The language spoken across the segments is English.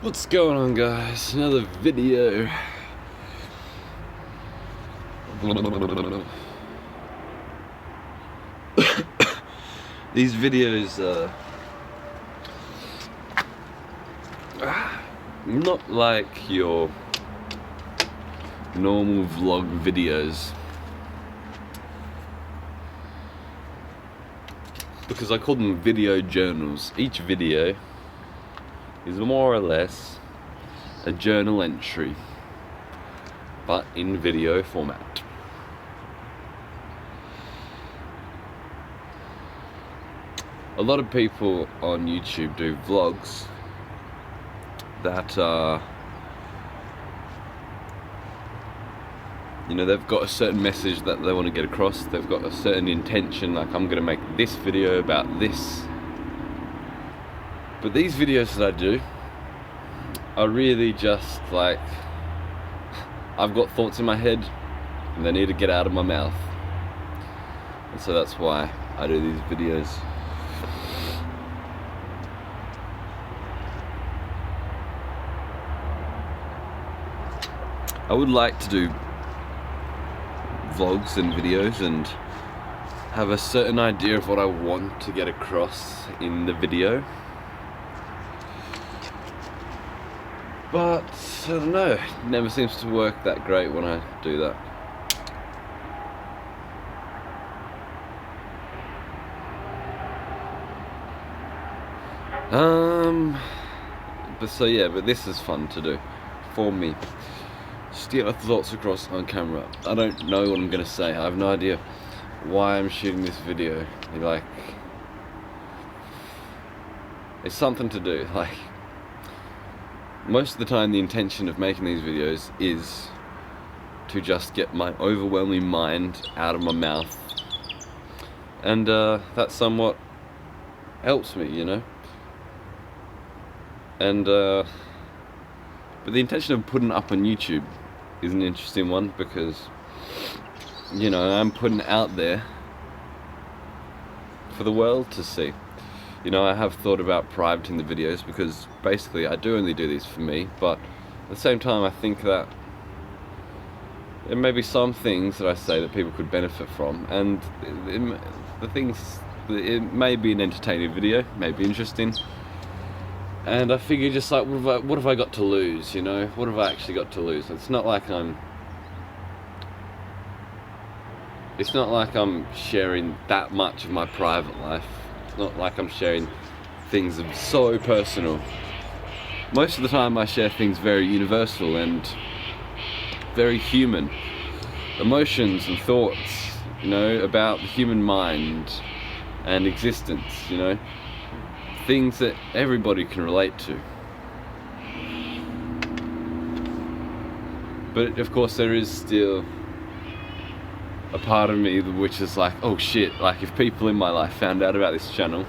What's going on, guys? Another video. These videos not like your normal vlog videos, because I call them video journals. Each video is more or less a journal entry, but in video format. A lot of people on YouTube do vlogs that are, they've got a certain message that they want to get across. They've got a certain intention, like, I'm going to make this video about this. But these videos that I do are really just like, I've got thoughts in my head and they need to get out of my mouth. And so that's why I do these videos. I would like to do vlogs and videos and have a certain idea of what I want to get across in the video. But I don't know, it never seems to work that great when I do that. But this is fun to do for me. Just get my thoughts across on camera. I don't know what I'm gonna say. I have no idea why I'm shooting this video. Like, it's something to do. Like, most of the time the intention of making these videos is to just get my overwhelming mind out of my mouth, and that somewhat helps me, and but the intention of putting it up on YouTube is an interesting one, because I'm putting it out there for the world to see. I have thought about privating the videos, because basically I do only do these for me, but at the same time I think that there may be some things that I say that people could benefit from, and it may be an entertaining video, may be interesting, and I figure just like, what have I got to lose, what have I actually got to lose? It's not like I'm sharing that much of my private life. It's not like I'm sharing things that are so personal. Most of the time I share things very universal and very human. Emotions and thoughts, about the human mind and existence, things that everybody can relate to. But of course there is still a part of me which is like, oh shit, like, if people in my life found out about this channel,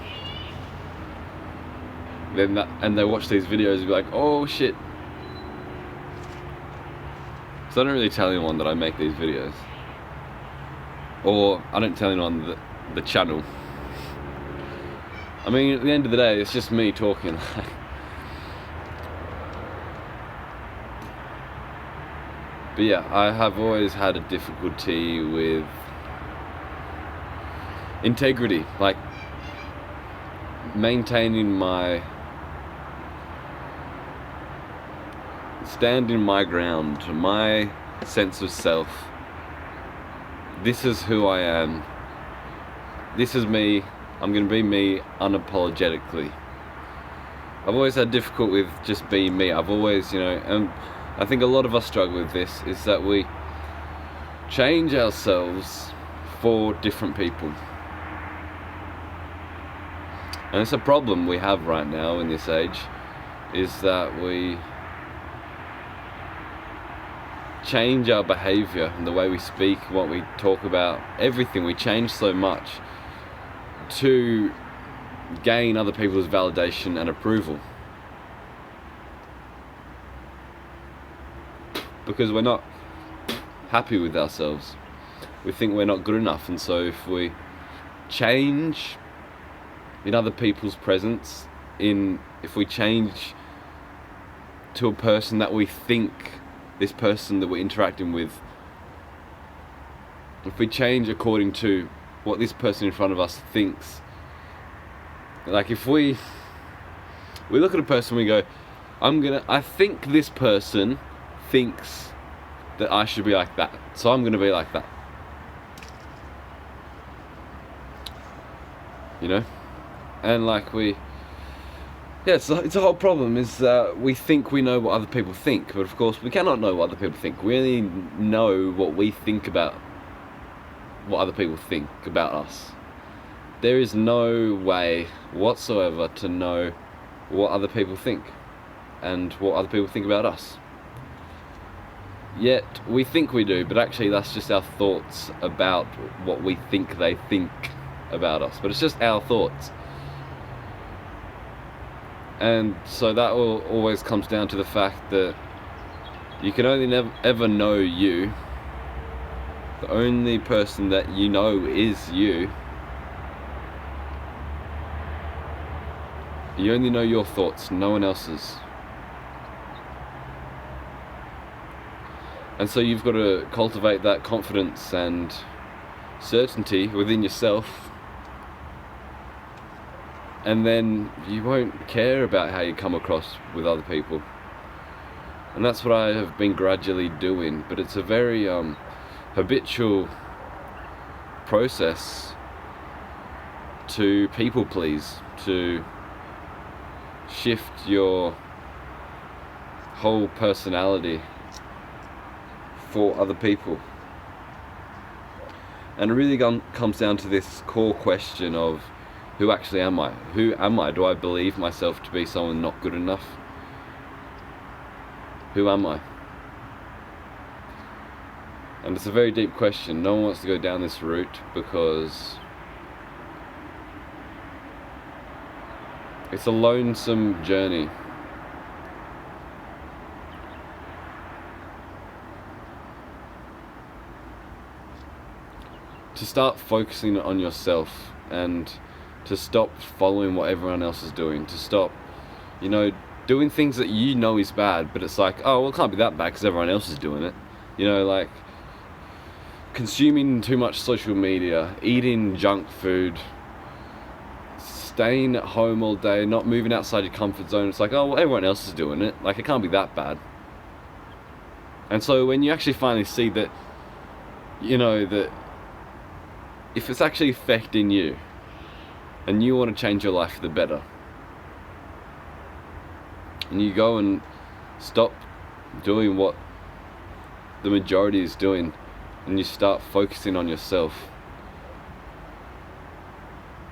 then and they watch these videos and be like, oh shit. So I don't really tell anyone that I make these videos, or I don't tell anyone the channel. I mean, at the end of the day, it's just me talking. But yeah, I have always had a difficulty with integrity, like maintaining standing my ground, my sense of self. This is who I am. This is me. I'm gonna be me unapologetically. I've always had difficulty with just being me. I've always, and I think a lot of us struggle with this, is that we change ourselves for different people. And it's a problem we have right now in this age, is that we change our behavior and the way we speak, what we talk about, everything. We change so much to gain other people's validation and approval, because we're not happy with ourselves. We think we're not good enough, and so if we change in other people's presence, if we change to a person that we think, this person that we're interacting with, if we change according to what this person in front of us thinks, like if we look at a person, we go, I think this person thinks that I should be like that, so I'm gonna be like that. You know? And like it's a whole problem is we think we know what other people think, but of course we cannot know what other people think. We only know what we think about what other people think about us. There is no way whatsoever to know what other people think and what other people think about us. Yet we think we do, but actually that's just our thoughts about what we think they think about us. But it's just our thoughts. And so that always comes down to the fact that you can only ever know you. The only person that you know is you. You only know your thoughts, no one else's. And so you've got to cultivate that confidence and certainty within yourself, and then you won't care about how you come across with other people. And that's what I have been gradually doing, but it's a very habitual process to people please, to shift your whole personality for other people. And it really comes down to this core question of, who actually am I? Who am I? Do I believe myself to be someone not good enough? Who am I? And it's a very deep question. No one wants to go down this route because it's a lonesome journey. To start focusing on yourself and to stop following what everyone else is doing, to stop, doing things that you know is bad, but it's like, oh, well, it can't be that bad because everyone else is doing it. Like consuming too much social media, eating junk food, staying at home all day, not moving outside your comfort zone. It's like, oh, well, everyone else is doing it. Like, it can't be that bad. And so when you actually finally see that, that if it's actually affecting you and you want to change your life for the better, and you go and stop doing what the majority is doing and you start focusing on yourself,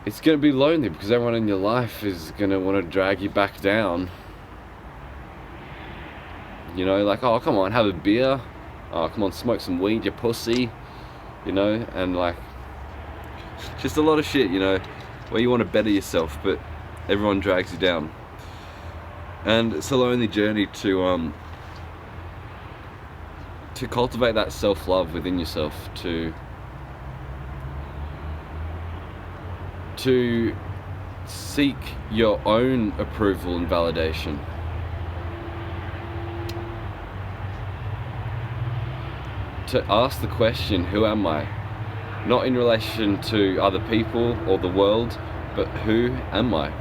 it's going to be lonely because everyone in your life is going to want to drag you back down. Like, oh, come on, have a beer. Oh, come on, smoke some weed, you pussy. And like, just a lot of shit, where you want to better yourself, but everyone drags you down. And it's a lonely journey to cultivate that self-love within yourself, to seek your own approval and validation. To ask the question, who am I? Not in relation to other people or the world, but who am I?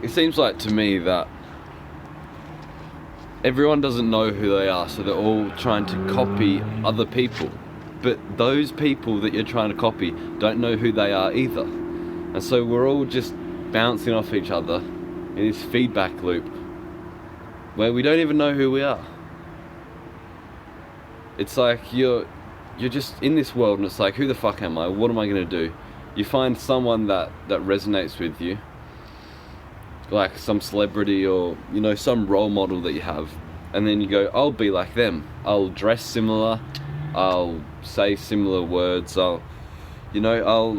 It seems like to me that everyone doesn't know who they are, so they're all trying to copy other people. But those people that you're trying to copy don't know who they are either. And so we're all just bouncing off each other in this feedback loop where we don't even know who we are. It's like you're just in this world, and it's like, who the fuck am I? What am I gonna do? You find someone that resonates with you, like some celebrity or, you know, some role model that you have, and then you go, I'll be like them. I'll dress similar, I'll say similar words, I'll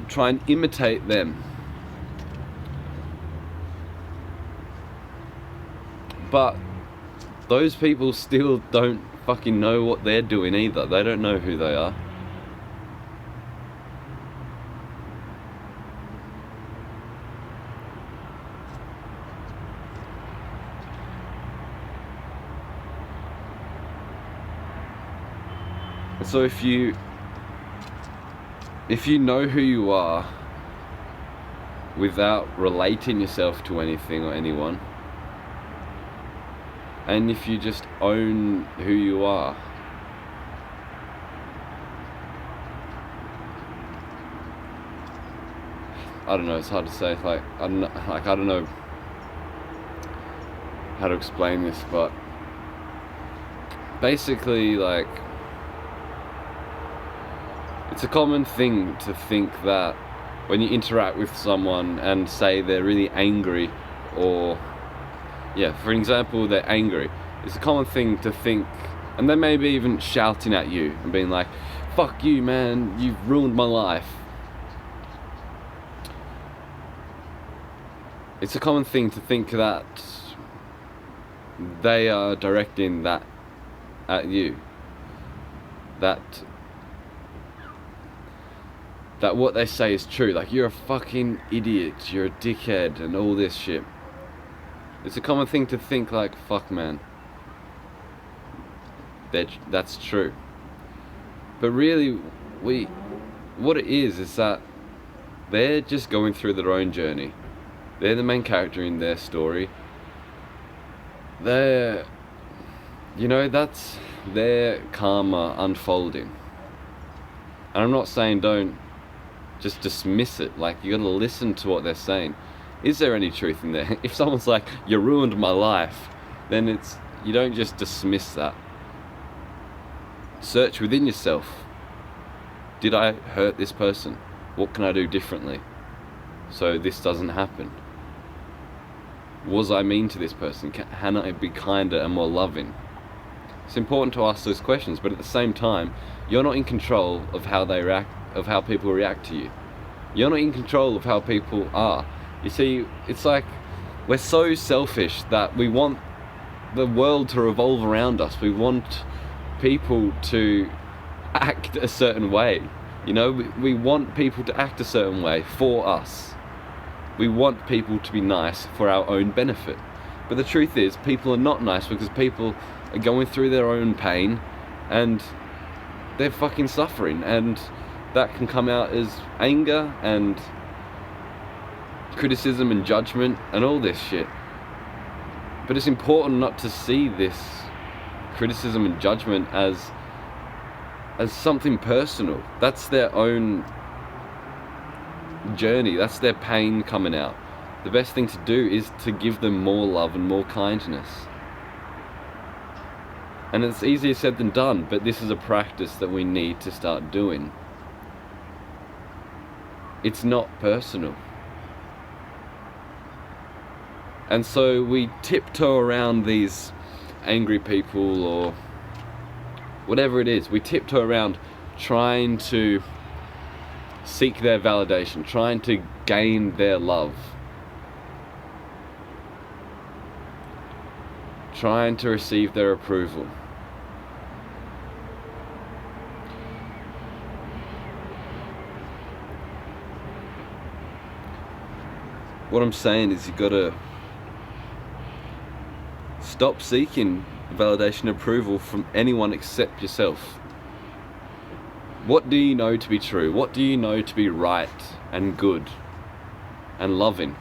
try and imitate them. But those people still don't fucking know what they're doing either. They don't know who they are. And so if you know who you are without relating yourself to anything or anyone, and if you just own who you are, I don't know, it's hard to say. I don't know how to explain this, but basically, like, it's a common thing to think that when you interact with someone and say they're really angry, or for example, they're angry, it's a common thing to think, and they may be even shouting at you and being like, fuck you, man, you've ruined my life. It's a common thing to think that they are directing that at you, that what they say is true, like, you're a fucking idiot, you're a dickhead, and all this shit. It's a common thing to think like, fuck, man, that's true. But really, what it is that they're just going through their own journey. They're the main character in their story. That's their karma unfolding. And I'm not saying don't just dismiss it. Like, you gotta listen to what they're saying. Is there any truth in there? If someone's like, you ruined my life, then you don't just dismiss that. Search within yourself. Did I hurt this person? What can I do differently so this doesn't happen? Was I mean to this person? Can I be kinder and more loving? It's important to ask those questions, but at the same time, you're not in control of how they react, of how people react to you. You're not in control of how people are. You see, it's like, we're so selfish that we want the world to revolve around us. We want people to act a certain way. You know, we want people to act a certain way for us. We want people to be nice for our own benefit. But the truth is, people are not nice because people are going through their own pain and they're fucking suffering, and that can come out as anger and criticism and judgment and all this shit. But it's important not to see this criticism and judgment as something personal. That's their own journey, that's their pain coming out. The best thing to do is to give them more love and more kindness. And it's easier said than done, but this is a practice that we need to start doing. It's not personal. And so we tiptoe around these angry people or whatever it is. We tiptoe around trying to seek their validation, trying to gain their love, trying to receive their approval. What I'm saying is, you gotta stop seeking validation and approval from anyone except yourself. What do you know to be true? What do you know to be right and good and loving?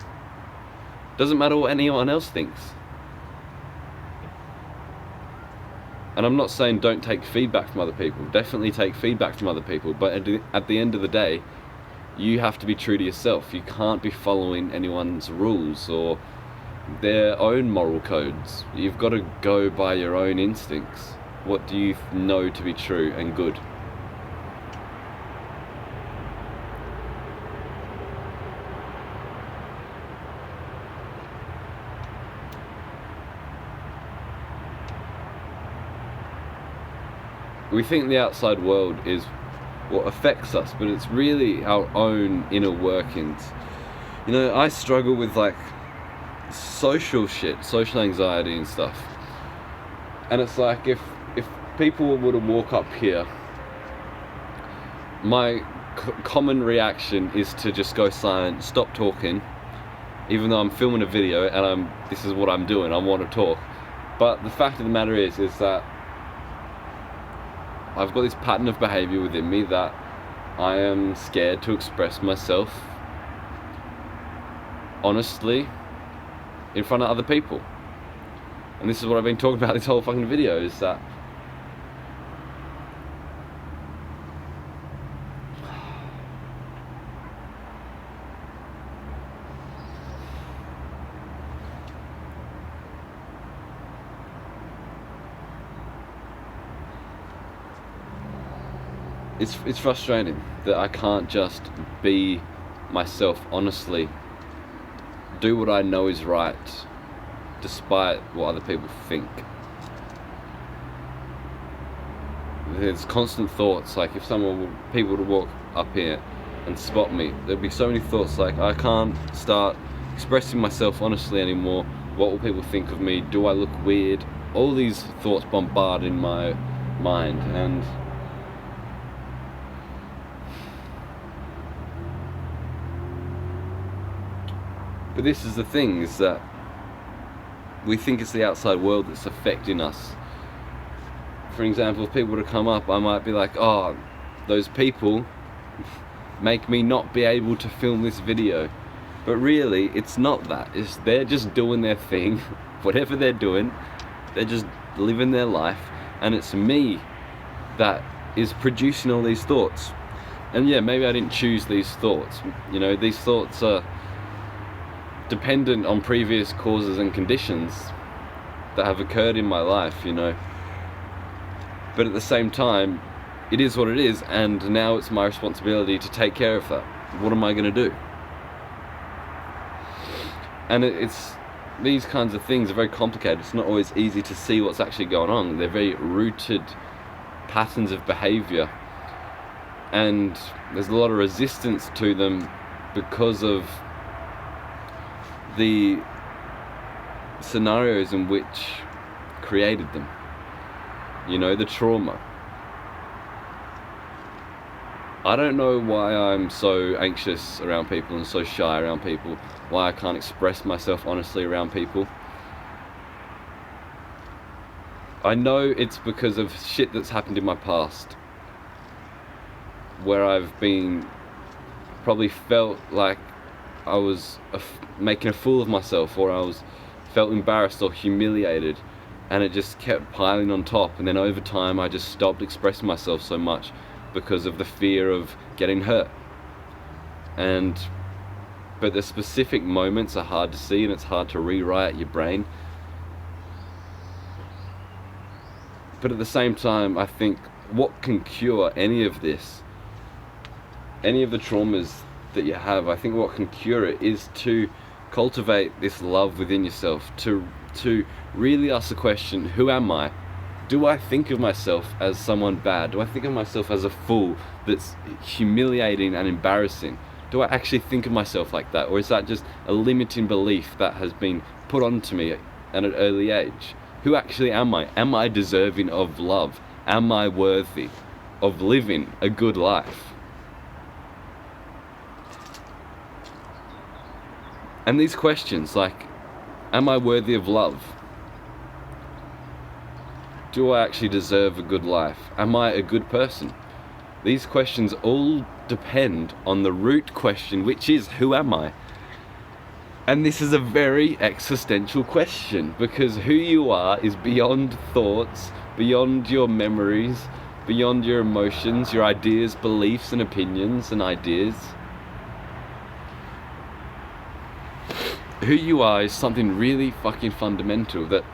Doesn't matter what anyone else thinks. And I'm not saying don't take feedback from other people. Definitely take feedback from other people. But at the end of the day, you have to be true to yourself. You can't be following anyone's rules or their own moral codes. You've got to go by your own instincts. What do you know to be true and good? We think the outside world is what affects us, but it's really our own inner workings. You know, I struggle with like social shit, social anxiety and stuff. And it's like if people were to walk up here, my common reaction is to just go silent, stop talking, even though I'm filming a video and this is what I'm doing, I want to talk. But the fact of the matter is that I've got this pattern of behavior within me that I am scared to express myself honestly in front of other people. And this is what I've been talking about this whole fucking video, is that it's frustrating that I can't just be myself honestly, do what I know is right, despite what other people think. There's constant thoughts, like if people would walk up here and spot me, there'd be so many thoughts like, I can't start expressing myself honestly anymore. What will people think of me? Do I look weird? All these thoughts bombard in my mind, and but this is the thing, is that we think it's the outside world that's affecting us. For example, if people were to come up, I might be like, oh, those people make me not be able to film this video. But really, it's not that. They're just doing their thing, whatever they're doing, they're just living their life, and it's me that is producing all these thoughts. And yeah, maybe I didn't choose these thoughts. You know, these thoughts are dependent on previous causes and conditions that have occurred in my life, you know. But at the same time, it is what it is, and now it's my responsibility to take care of that. What am I going to do? And it's these kinds of things are very complicated. It's not always easy to see what's actually going on. They're very rooted patterns of behavior, and there's a lot of resistance to them because of the scenarios in which created them. You know, the trauma. I don't know why I'm so anxious around people and so shy around people, why I can't express myself honestly around people. I know it's because of shit that's happened in my past, where I've been probably felt like I was making a fool of myself, or I felt embarrassed or humiliated, and it just kept piling on top. And then over time I just stopped expressing myself so much because of the fear of getting hurt. But the specific moments are hard to see, and it's hard to rewrite your brain. But at the same time, I think what can cure any of this, any of the traumas that you have, I think what can cure it is to cultivate this love within yourself, to really ask the question, who am I? Do I think of myself as someone bad? Do I think of myself as a fool that's humiliating and embarrassing? Do I actually think of myself like that? Or is that just a limiting belief that has been put onto me at an early age? Who actually am I? Am I deserving of love? Am I worthy of living a good life? And these questions, like, am I worthy of love? Do I actually deserve a good life? Am I a good person? These questions all depend on the root question, which is, who am I? And this is a very existential question, because who you are is beyond thoughts, beyond your memories, beyond your emotions, your ideas, beliefs and opinions and ideas. Who you are is something really fucking fundamental that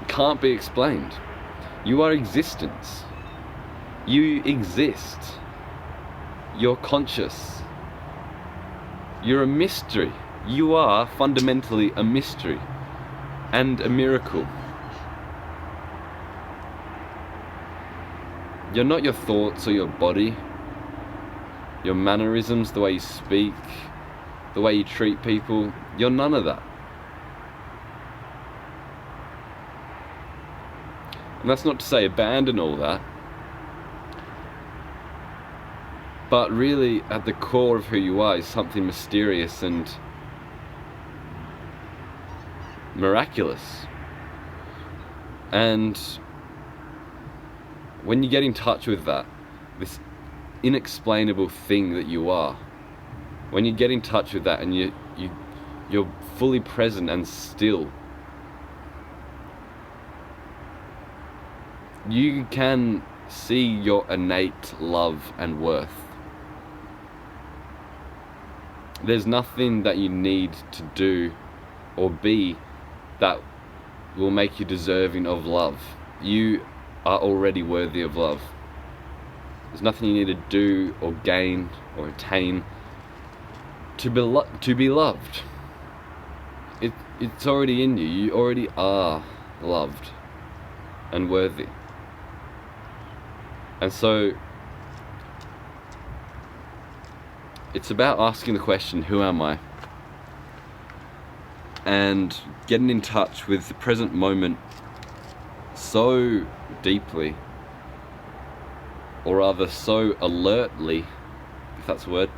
can't be explained. You are existence. You exist. You're conscious. You're a mystery. You are fundamentally a mystery and a miracle. You're not your thoughts or your body, your mannerisms, the way you speak, the way you treat people. You're none of that. And that's not to say abandon all that, but really at the core of who you are is something mysterious and miraculous. And when you get in touch with that, this inexplainable thing that you are, when you get in touch with that and you're fully present and still, you can see your innate love and worth. There's nothing that you need to do or be that will make you deserving of love. You are already worthy of love. There's nothing you need to do or gain or attain to be loved. It's already in you. You already are loved and worthy. And so it's about asking the question, who am I? And getting in touch with the present moment so deeply, or rather so alertly, if that's a word,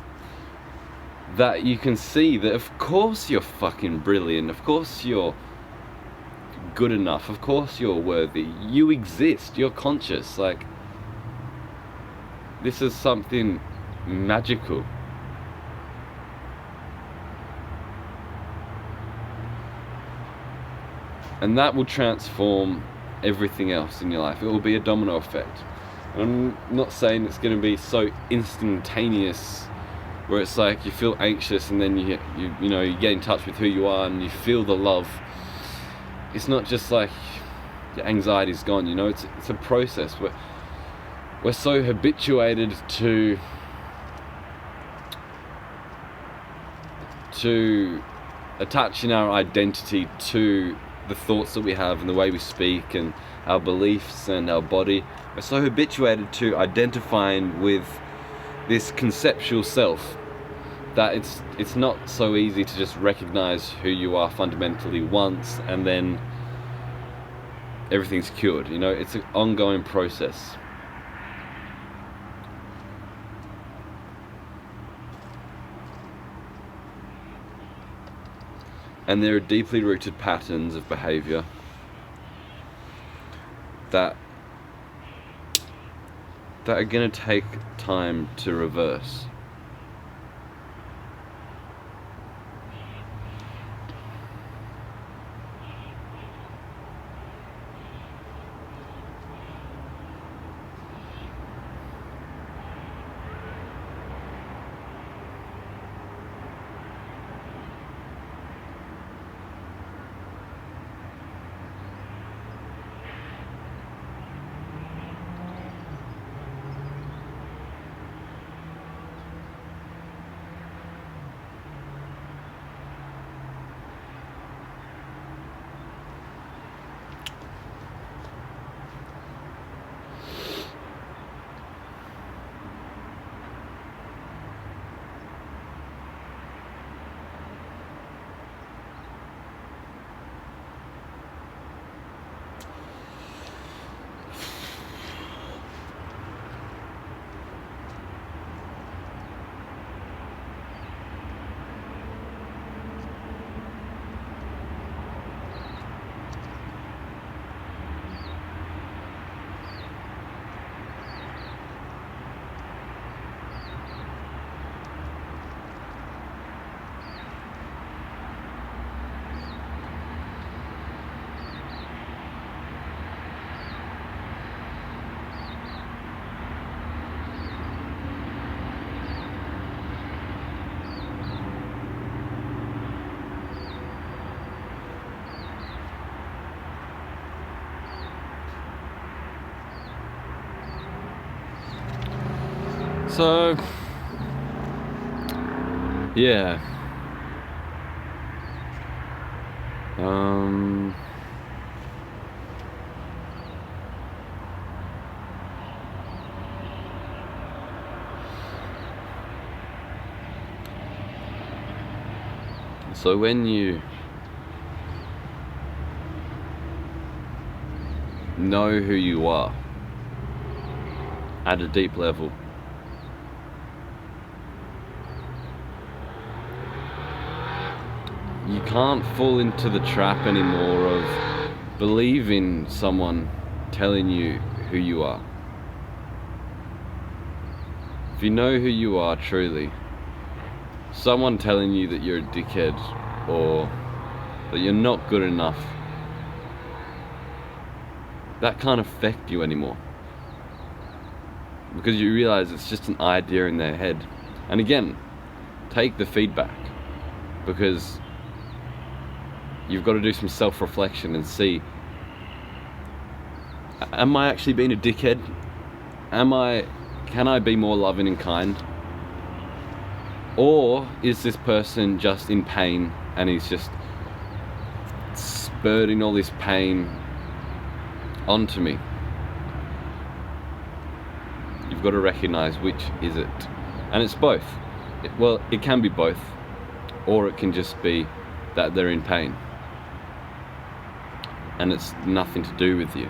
that you can see that of course you're fucking brilliant, of course you're good enough, of course you're worthy, you exist, you're conscious. Like, this is something magical. And that will transform everything else in your life. It will be a domino effect. And I'm not saying it's going to be so instantaneous where it's like you feel anxious and then you get in touch with who you are and you feel the love. It's not just like your anxiety's gone, it's a process. We're so habituated to attaching our identity to the thoughts that we have and the way we speak and our beliefs and our body. We're so habituated to identifying with this conceptual self that it's not so easy to just recognize who you are fundamentally once and then everything's cured. It's an ongoing process. And there are deeply rooted patterns of behavior that are going to take time to reverse. So, yeah. So when you know who you are at a deep level, you can't fall into the trap anymore of believing someone telling you who you are. If you know who you are truly, someone telling you that you're a dickhead or that you're not good enough, that can't affect you anymore, because you realize it's just an idea in their head. And again, take the feedback, because you've got to do some self-reflection and see, am I actually being a dickhead? Can I be more loving and kind? Or is this person just in pain and he's just spurting all this pain onto me? You've got to recognize which is it. And it's both. Well, it can be both, or it can just be that they're in pain and it's nothing to do with you.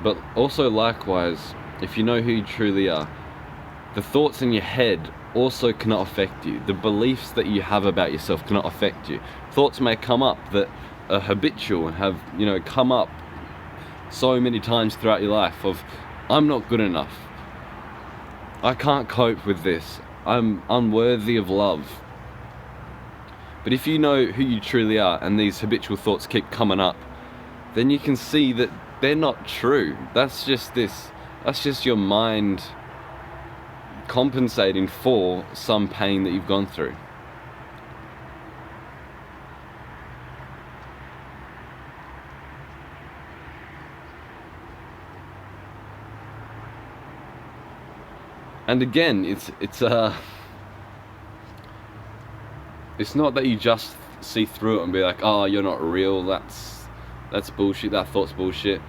But also likewise, if you know who you truly are, the thoughts in your head also cannot affect you. The beliefs that you have about yourself cannot affect you. Thoughts may come up that are habitual and have, come up so many times throughout your life of, I'm not good enough. I can't cope with this. I'm unworthy of love. But if you know who you truly are and these habitual thoughts keep coming up, then you can see that they're not true. That's just your mind compensating for some pain that you've gone through. And again, it's not that you just see through it and be like, oh, you're not real, that's bullshit, that thought's bullshit.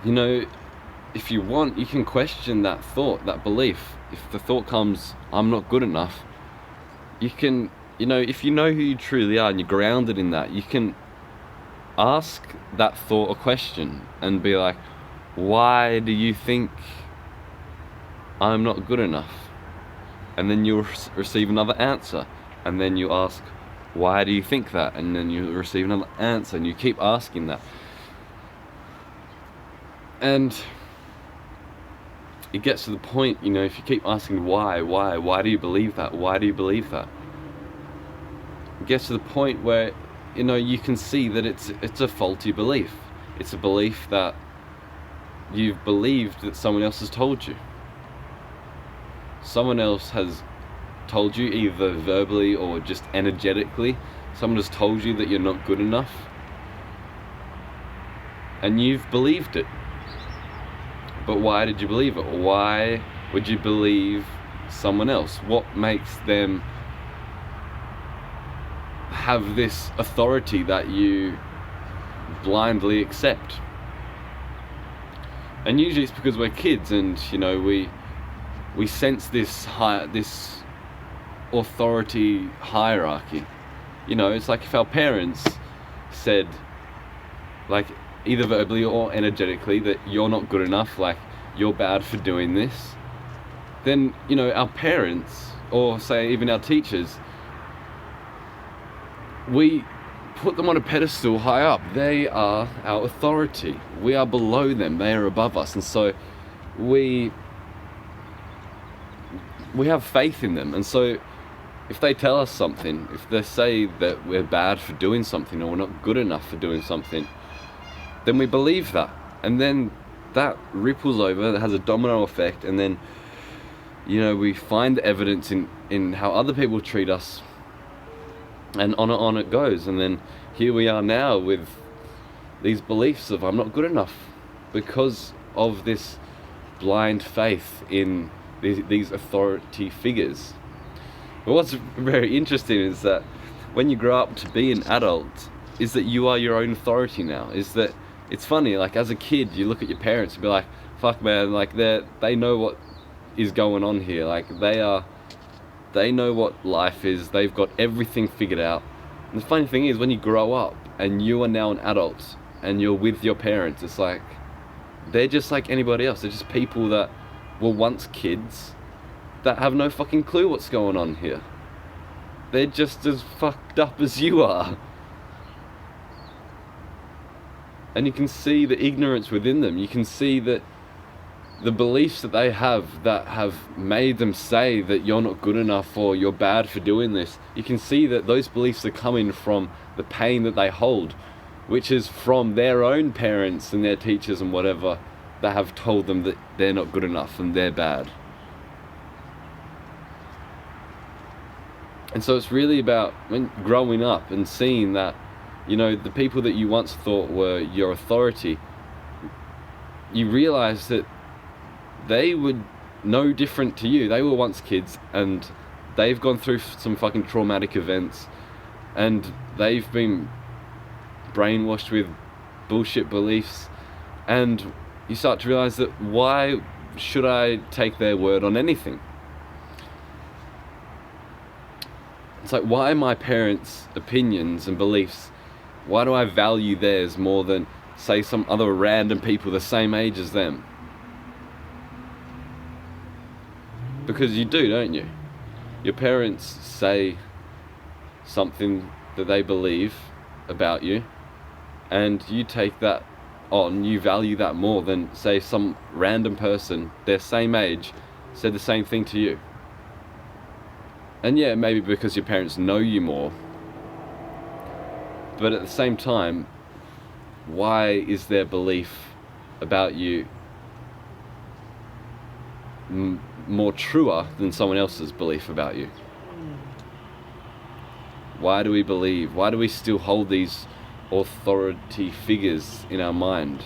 If you want, you can question that thought, that belief. If the thought comes, I'm not good enough, you can, if you know who you truly are and you're grounded in that, you can ask that thought a question and be like, why do you think I'm not good enough? And then you'll receive another answer. And then you ask, why do you think that? And then you receive another answer, and you keep asking that. And it gets to the point, if you keep asking why do you believe that? Why do you believe that? It gets to the point where, you can see that it's a faulty belief. It's a belief that you've believed that someone else has told you. Someone else has told you, either verbally or just energetically. Someone has told you that you're not good enough, and you've believed it. But why did you believe it? Why would you believe someone else? What makes them have this authority that you blindly accept? And usually it's because we're kids, and we sense this authority hierarchy. It's like if our parents said, like, either verbally or energetically, that you're not good enough, like, you're bad for doing this, then our parents, or say even our teachers, we put them on a pedestal high up. They are our authority. We are below them, they are above us. And so we have faith in them. And so if they tell us something, if they say that we're bad for doing something or we're not good enough for doing something, then we believe that. And then that ripples over, that has a domino effect, and then we find evidence in how other people treat us, and on it goes. And then here we are now with these beliefs of I'm not good enough because of this blind faith in these authority figures. But what's very interesting is that when you grow up to be an adult, is that you are your own authority now. Is that it's funny, like as a kid, you look at your parents and be like, fuck man, like they know what is going on here. Like they know what life is. They've got everything figured out. And the funny thing is, when you grow up and you are now an adult and you're with your parents, it's like they're just like anybody else. They're just people that were once kids that have no fucking clue what's going on here. They're just as fucked up as you are. And you can see the ignorance within them. You can see that the beliefs that they have that have made them say that you're not good enough or you're bad for doing this. You can see that those beliefs are coming from the pain that they hold, which is from their own parents and their teachers and whatever that have told them that they're not good enough and they're bad. And so it's really about when growing up and seeing that, you know, the people that you once thought were your authority, you realize that they were no different to you. They were once kids and they've gone through some fucking traumatic events and they've been brainwashed with bullshit beliefs, and you start to realize that why should I take their word on anything? It's like, why my parents' opinions and beliefs, why do I value theirs more than, say, some other random people the same age as them? Because you do, don't you? Your parents say something that they believe about you, and you take that on, you value that more than, say, some random person, their same age, said the same thing to you. And yeah, maybe because your parents know you more, but at the same time, why is their belief about you more truer than someone else's belief about you? Why do we believe? Why do we still hold these authority figures in our mind?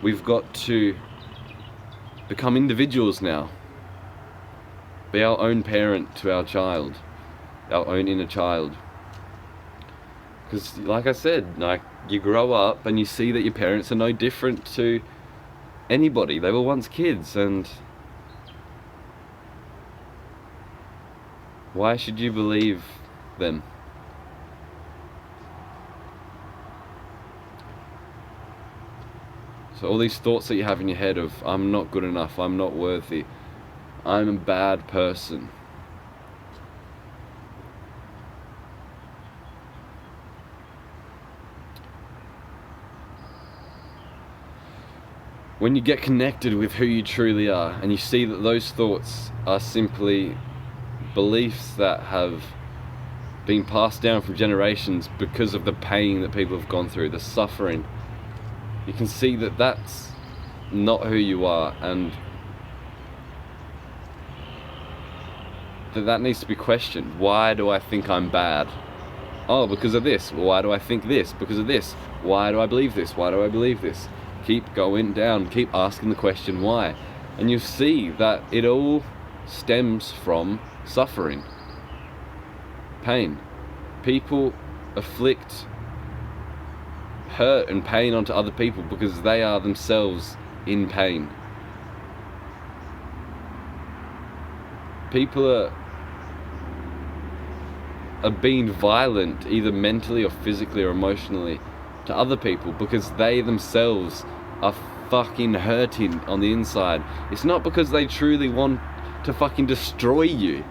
We've got to become individuals now. Be our own parent to our child, our own inner child. Because like I said, like, you grow up and you see that your parents are no different to anybody. They were once kids, and why should you believe them? So all these thoughts that you have in your head of, I'm not good enough, I'm not worthy, I'm a bad person. When you get connected with who you truly are and you see that those thoughts are simply beliefs that have been passed down from generations because of the pain that people have gone through, the suffering, you can see that that's not who you are, and that needs to be questioned. Why do I think I'm bad? Oh, because of this. Why do I think this? Because of this. Why do I believe this? Why do I believe this? Keep going down, keep asking the question why, and you see that it all stems from suffering, pain. People afflict hurt and pain onto other people because they are themselves in pain. People are being violent, either mentally or physically or emotionally, to other people because they themselves are fucking hurting on the inside. It's not because they truly want to fucking destroy you.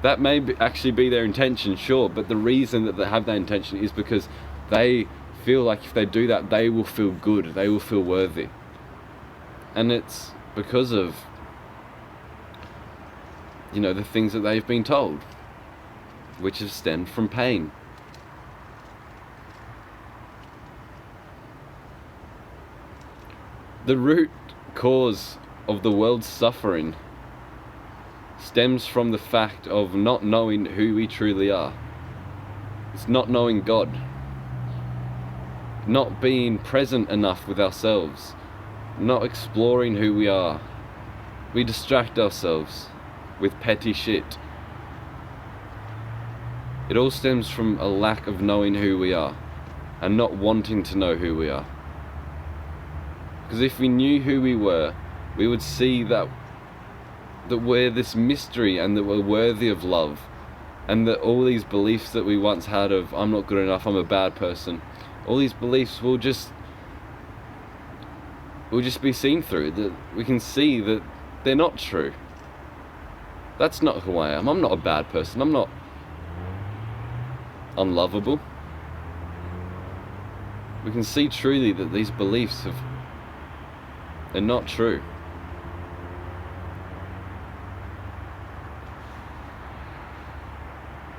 That may actually be their intention, sure, but the reason that they have that intention is because they feel like if they do that, they will feel good, they will feel worthy. And it's because of, you know, the things that they've been told, which have stemmed from pain. The root cause of the world's suffering stems from the fact of not knowing who we truly are. It's not knowing God. not being present enough with ourselves, not exploring who we are. We distract ourselves with petty shit. It all stems from a lack of knowing who we are and not wanting to know who we are. Because if we knew who we were, we would see that we're this mystery and that we're worthy of love, and that all these beliefs that we once had of I'm not good enough, I'm a bad person, all these beliefs will just be seen through. That we can see that they're not true. That's not who I am. I'm not a bad person. I'm not unlovable. We can see truly that these beliefs are not true.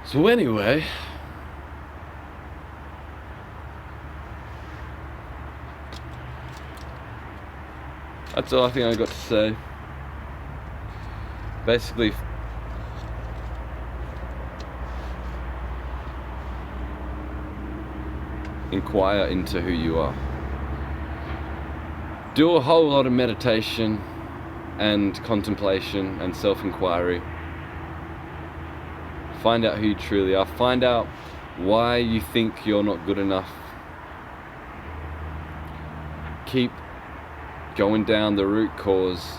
So anyway, that's all I think I got to say. Basically, inquire into who you are. Do a whole lot of meditation and contemplation and self-inquiry. Find out who you truly are. Find out why you think you're not good enough. Keep going down the root cause.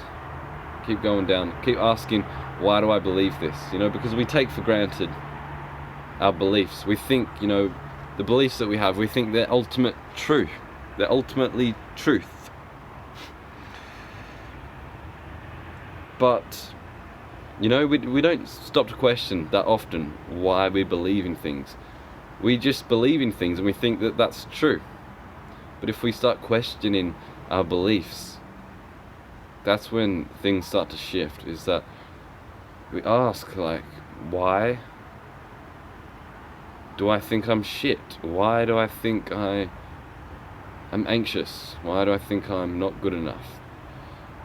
Keep going down. Keep asking, why do I believe this? Because we take for granted our beliefs. We think, the beliefs that we have, we think they're ultimate truth. They're ultimately truth. But we don't stop to question that often why we believe in things. We just believe in things and we think that that's true. But if we start questioning our beliefs, that's when things start to shift. Is that we ask, why do I think I'm shit? Why do I think I'm anxious? Why do I think I'm not good enough?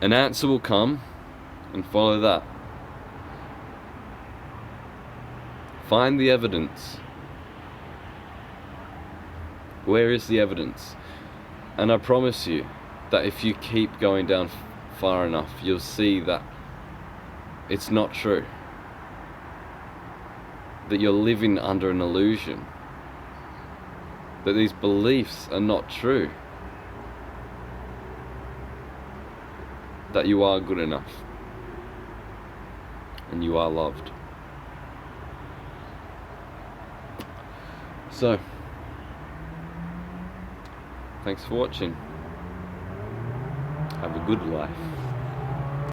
An answer will come, and follow that. Find the evidence. Where is the evidence? And I promise you that if you keep going down far enough, you'll see that it's not true. That you're living under an illusion. That these beliefs are not true. That you are good enough. And you are loved. So, thanks for watching. Have a good life.